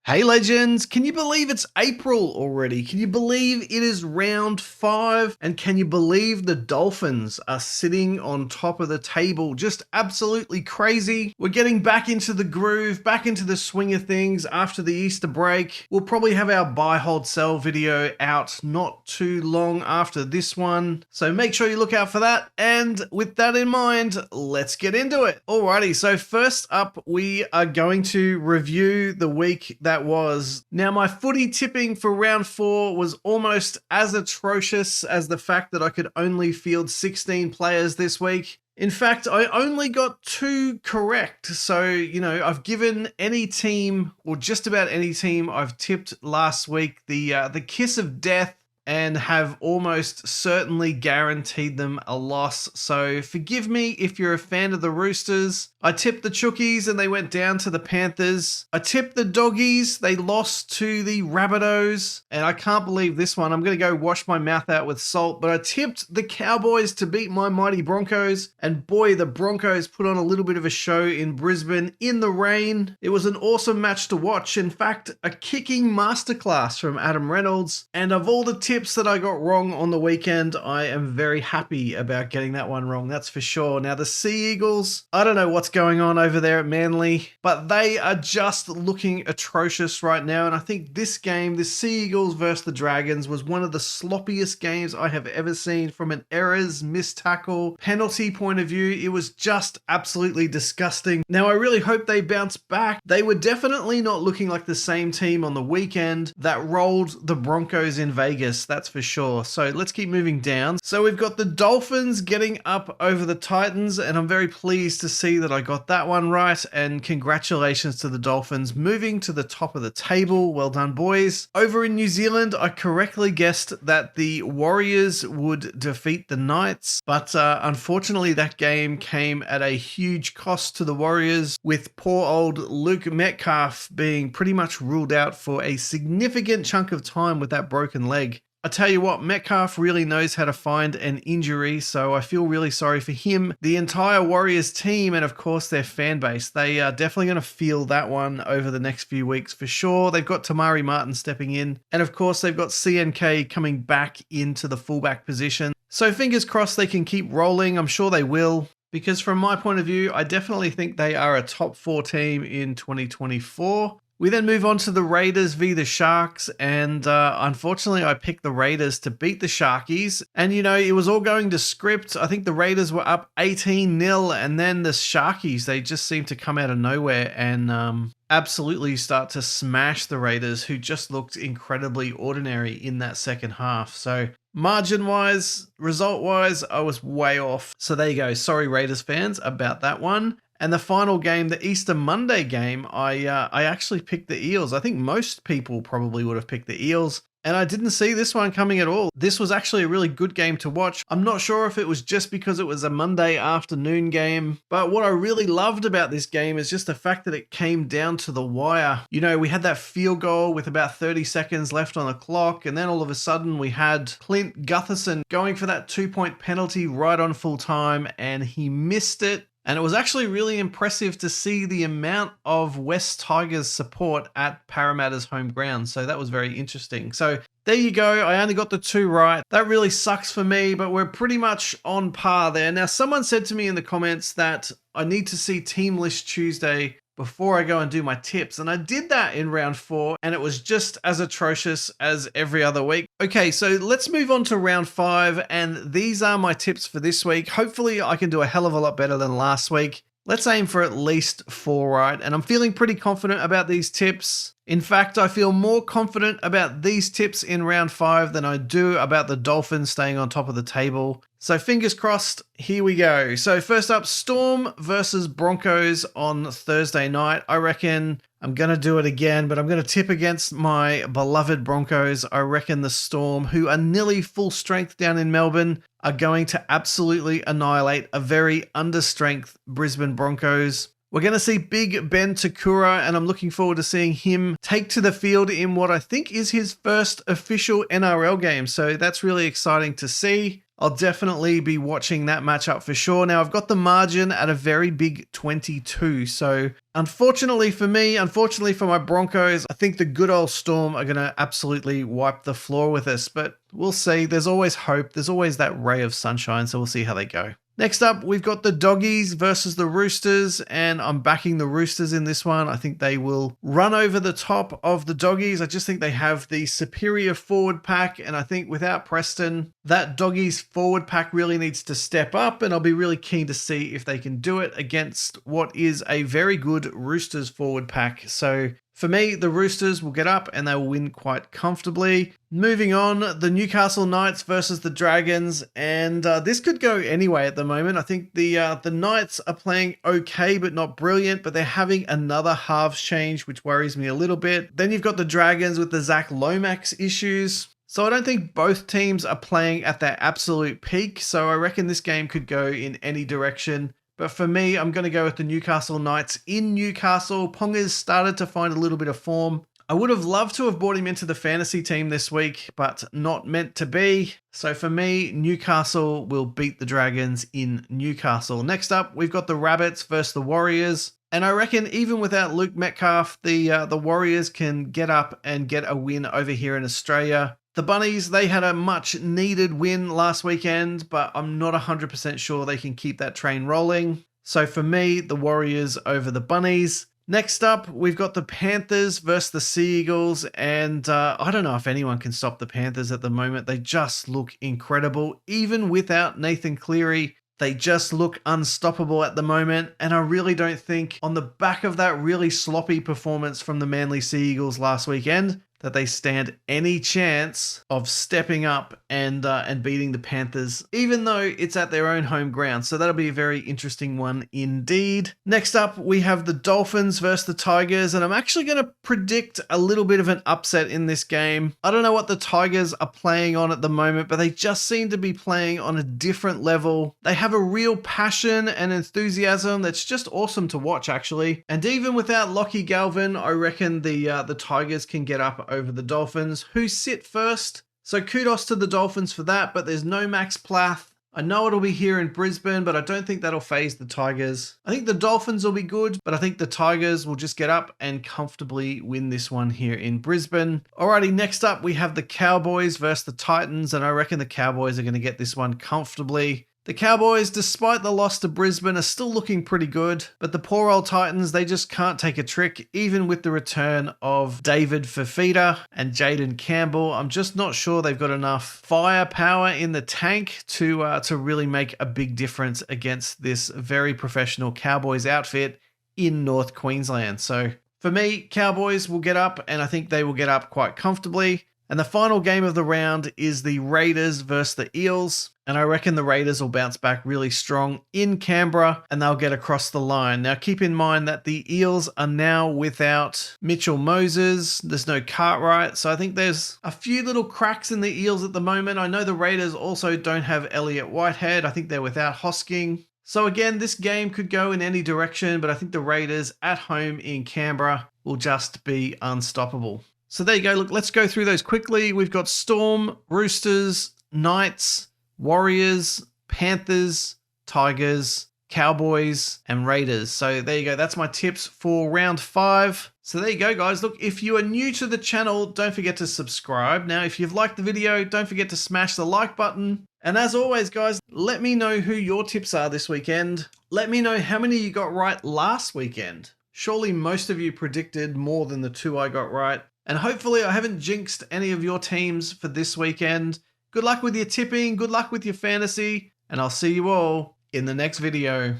Hey legends, can you believe it's April already? Can you believe it is round 5? And can you believe the Dolphins are sitting on top of the table? Just absolutely crazy. We're getting back into the groove, back into the swing of things after the Easter break. We'll probably have our buy, hold, sell video out not too long after this one. So make sure you look out for that. And with that in mind, let's get into it. Alrighty, so first up, we are going to review the week that was. Now, my footy tipping for round 4 was almost as atrocious as the fact that I could only field 16 players this week. In fact, I only got 2 correct. So, I've given any team, or just about any team I've tipped last week, the kiss of death, and have almost certainly guaranteed them a loss. So forgive me if you're a fan of the Roosters. I tipped the Chookies and they went down to the Panthers. I tipped the Doggies, they lost to the Rabbitohs. And I can't believe this one. I'm going to go wash my mouth out with salt. But I tipped the Cowboys to beat my mighty Broncos. And boy, the Broncos put on a little bit of a show in Brisbane in the rain. It was an awesome match to watch. In fact, a kicking masterclass from Adam Reynolds. And of all the tips that I got wrong on the weekend, I am very happy about getting that one wrong, that's for sure. Now the Sea Eagles, I don't know what's going on over there at Manly, but they are just looking atrocious right now. And I think this game, the Sea Eagles versus the Dragons, was one of the sloppiest games I have ever seen from an errors, missed tackle, penalty point of view. It was just absolutely disgusting. Now I really hope they bounce back. They were definitely not looking like the same team on the weekend that rolled the Broncos in Vegas, that's for sure. So let's keep moving down. So we've got the Dolphins getting up over the Titans, and I'm very pleased to see that I got that one right, and congratulations to the Dolphins moving to the top of the table. Well done, boys. Over in New Zealand, I correctly guessed that the Warriors would defeat the Knights, but unfortunately that game came at a huge cost to the Warriors, with poor old Luke Metcalf being pretty much ruled out for a significant chunk of time with that broken leg. I tell you what, Metcalf really knows how to find an injury, so I feel really sorry for him, the entire Warriors team, and of course their fan base. They are definitely going to feel that one over the next few weeks for sure. They've got Tamari Martin stepping in, and of course they've got CNK coming back into the fullback position. So fingers crossed they can keep rolling. I'm sure they will, because from my point of view, I definitely think they are a top 4 team in 2024. We then move on to the Raiders v the Sharks, and unfortunately I picked the Raiders to beat the Sharkies, and it was all going to script. I think the Raiders were up 18-0, and then the Sharkies, they just seemed to come out of nowhere and absolutely start to smash the Raiders, who just looked incredibly ordinary in that second half. So margin-wise, result-wise, I was way off. So there you go. Sorry, Raiders fans, about that one. And the final game, the Easter Monday game, I actually picked the Eels. I think most people probably would have picked the Eels, and I didn't see this one coming at all. This was actually a really good game to watch. I'm not sure if it was just because it was a Monday afternoon game, but what I really loved about this game is just the fact that it came down to the wire. We had that field goal with about 30 seconds left on the clock, and then all of a sudden we had Clint Gutherson going for that 2-point penalty right on full time, and he missed it. And it was actually really impressive to see the amount of West Tigers support at Parramatta's home ground. So that was very interesting. So there you go. I only got the 2 right. That really sucks for me, but we're pretty much on par there. Now, someone said to me in the comments that I need to see Team List Tuesday before I go and do my tips. And I did that in round 4, and it was just as atrocious as every other week. Okay, so let's move on to round 5, and these are my tips for this week. Hopefully I can do a hell of a lot better than last week. Let's aim for at least 4 right, and I'm feeling pretty confident about these tips. In fact, I feel more confident about these tips in round 5 than I do about the Dolphins staying on top of the table. So fingers crossed, here we go. So first up, Storm versus Broncos on Thursday night. I reckon I'm going to do it again, but I'm going to tip against my beloved Broncos. I reckon the Storm, who are nearly full strength down in Melbourne, are going to absolutely annihilate a very understrength Brisbane Broncos. We're going to see Big Ben Takura, and I'm looking forward to seeing him take to the field in what I think is his first official NRL game. So that's really exciting to see. I'll definitely be watching that matchup for sure. Now, I've got the margin at a very big 22. So, unfortunately for me, unfortunately for my Broncos, I think the good old Storm are going to absolutely wipe the floor with us. But we'll see. There's always hope. There's always that ray of sunshine. So, we'll see how they go. Next up, we've got the Doggies versus the Roosters, and I'm backing the Roosters in this one. I think they will run over the top of the Doggies. I just think they have the superior forward pack, and I think without Preston, that Doggies forward pack really needs to step up, and I'll be really keen to see if they can do it against what is a very good Roosters forward pack. So for me, the Roosters will get up and they will win quite comfortably. Moving on, the Newcastle Knights versus the Dragons, and this could go anyway at the moment. I think the Knights are playing okay, but not brilliant, but they're having another halves change, which worries me a little bit. Then you've got the Dragons with the Zach Lomax issues. So I don't think both teams are playing at their absolute peak, so I reckon this game could go in any direction. But for me, I'm going to go with the Newcastle Knights in Newcastle. Ponga's started to find a little bit of form. I would have loved to have brought him into the fantasy team this week, but not meant to be. So for me, Newcastle will beat the Dragons in Newcastle. Next up, we've got the Rabbits versus the Warriors. And I reckon even without Luke Metcalf, the Warriors can get up and get a win over here in Australia. The Bunnies, they had a much needed win last weekend, but I'm not 100% sure they can keep that train rolling. So for me, the Warriors over the Bunnies. Next up, we've got the Panthers versus the Sea Eagles, and I don't know if anyone can stop the Panthers at the moment. They just look incredible. Even without Nathan Cleary, they just look unstoppable at the moment, and I really don't think on the back of that really sloppy performance from the Manly Sea Eagles last weekend that they stand any chance of stepping up and beating the Panthers, even though it's at their own home ground. So that'll be a very interesting one indeed. Next up, we have the Dolphins versus the Tigers, and I'm actually going to predict a little bit of an upset in this game. I don't know what the Tigers are playing on at the moment, but they just seem to be playing on a different level. They have a real passion and enthusiasm that's just awesome to watch, actually. And even without Lockie Galvin, I reckon the Tigers can get up over the Dolphins, who sit first. So kudos to the Dolphins for that, but there's no Max Plath. I know it'll be here in Brisbane, but I don't think that'll phase the Tigers. I think the Dolphins will be good, but I think the Tigers will just get up and comfortably win this one here in Brisbane. Alrighty, next up we have the Cowboys versus the Titans, and I reckon the Cowboys are going to get this one comfortably. The Cowboys, despite the loss to Brisbane, are still looking pretty good, but the poor old Titans, they just can't take a trick, even with the return of David Fifita and Jaden Campbell. I'm just not sure they've got enough firepower in the tank to really make a big difference against this very professional Cowboys outfit in North Queensland. So for me, Cowboys will get up, and I think they will get up quite comfortably. And the final game of the round is the Raiders versus the Eels. And I reckon the Raiders will bounce back really strong in Canberra and they'll get across the line. Now, keep in mind that the Eels are now without Mitchell Moses. There's no Cartwright. So I think there's a few little cracks in the Eels at the moment. I know the Raiders also don't have Elliott Whitehead. I think they're without Hosking. So again, this game could go in any direction, but I think the Raiders at home in Canberra will just be unstoppable. So there you go. Look, let's go through those quickly. We've got Storm, Roosters, Knights, Warriors, Panthers, Tigers, Cowboys, and Raiders. So there you go. That's my tips for round 5. So there you go, guys. Look, if you are new to the channel, don't forget to subscribe. Now, if you've liked the video, don't forget to smash the like button. And as always, guys, let me know who your tips are this weekend. Let me know how many you got right last weekend. Surely most of you predicted more than the 2 I got right. And hopefully I haven't jinxed any of your teams for this weekend. Good luck with your tipping, good luck with your fantasy, and I'll see you all in the next video.